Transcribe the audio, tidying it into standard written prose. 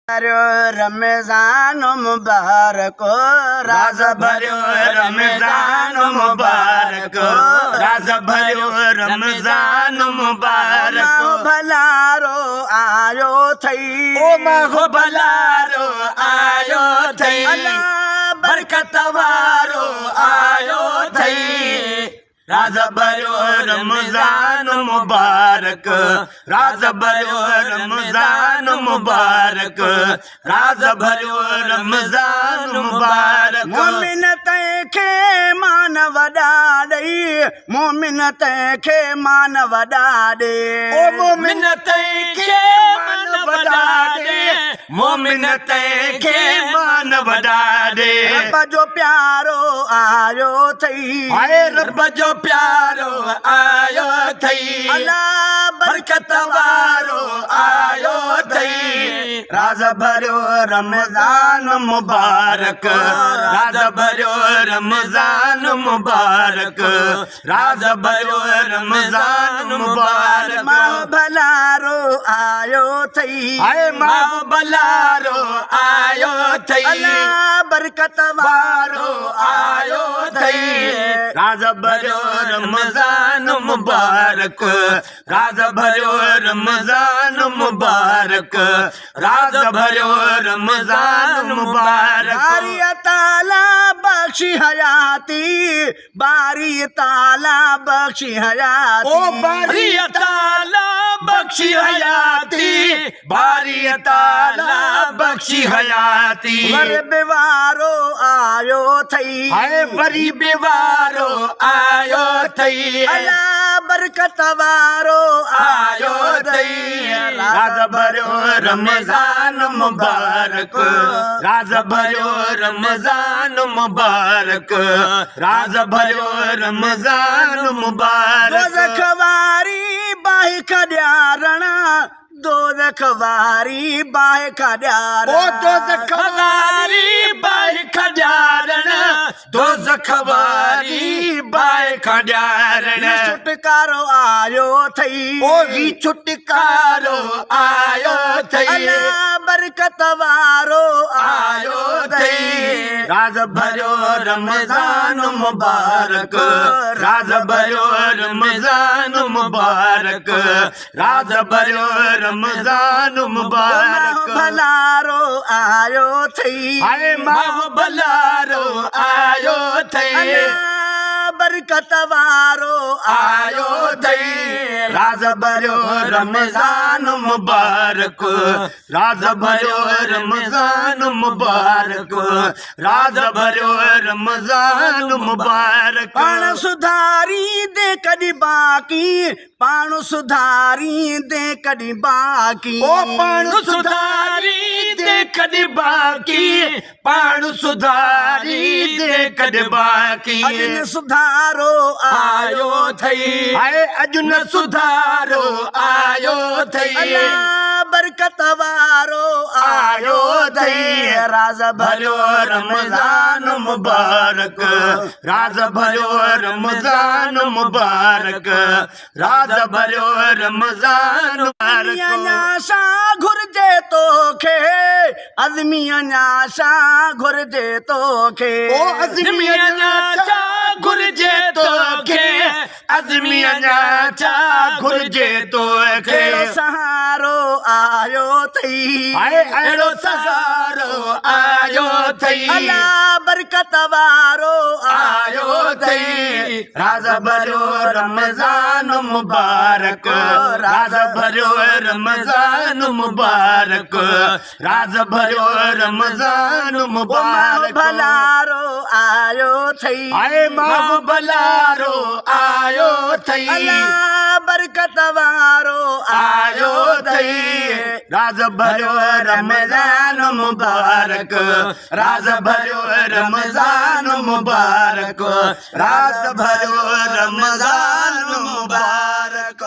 रमजान मुबारक राज भरियो रमजान मुबारक राज भरियो रमजान मुबारक भलारो आयो थई ओ माहो भलारो आयो थई बरकत वारो आयो थई राज भरियो रमजान मुबारक राज भरियो रमजान मुबारक राज भरियो रमजान मुबारक मोमिन तंहिंखे मान वॾा ॾेई मोमिन तंहिंखे मान वॾा ॾे ओ मोमिन तंहिंखे मान वॾा ॾे मोमिन तंहिंखे मान वॾा ॾे रब जो प्यारो आयो थई हाय रब जो प्यारो आयो थई अल्लाह बरकत वारो आयो थई राज भरियो रमजान मुबारक राज भरियो रमजान मुबारक राज भरियो रमजान मुबारक मां भलारो आयो थई हाय मां भलारो आयो थई अल्लाह बरकत वारो आयो थई राज भरियो रमजान मुबारक राज भरियो रमजान मुबारक राज भरियो रमजान मुबारक बारी ताला बख्शी हयाती बारी ताला बख्शी हयाती ओ बारी ताला बख्शी हयाती बारी ताला बख्शी हयाती गरीब वारो आयो थई हाय गरीब वारो आयो थई अल्लाह बरकत वारो आयो थई राज भरियो रमजान मुबारक राज भरियो रमजान मुबारक राज भरियो रमजान मुबारक दोज़ख वारी बाहि खॾियारण दोज़ख वारी बाहि खॾियारण ओ दोज़ख वारी बाहि खॾियारण दोज़ख वारी बाहि खॾियारण छुटकारो आयो थई ओ ही छुटकारो आयो थई अल्लाह बरकत वारो आयो थई राज भरियो रमजान मुबारक राज भरियो रमजान मुबारक राज भरियो रमजान मुबारक भलारो आयो थई हाय मां भलारो आयो थई बरकत वारो आयो थई राज भरियो रमजान मुबारक राज भरियो रमजान मुबारक राज भरियो रमजान मुबारक पाण सुधारी दे कॾहिं बाकी पाण सुधारी दे कॾहिं बाकी ओ पाण सुधारी दे कॾहिं बाकी पाण सुधारी दे कॾहिं बाकी अॼु सुधारो आयो थई हाय अॼु न सुधारो आयो थई अल्लाह बरकत वारो आयो थई राज भरियो रमजान मुबारक राज भरियो रमजान मुबारक राज भरियो रमजान मुबारक अञा घुर्जे तोखे अज़मी अञा घुर्जे तोखे ओ अज़मी अञा घुर्जे तोखे अज़मी अञा घुर्जे तोखे सहारो आयो थई हाय अहिड़ो सहारो आयो थई अल्लाह बरकत वारो आयो थई राज भरियो रमजान मुबारक राज भरियो रमजान मुबारक राज भरियो रमजान मुबारक भलारो आयो थई हाय मां भलारो आयो थई अल्लाह बरकत वारो आयो थई राज भरियो रमजान मुबारक राज भरियो रमजान मुबारक राज भरियो रमजान मुबारक।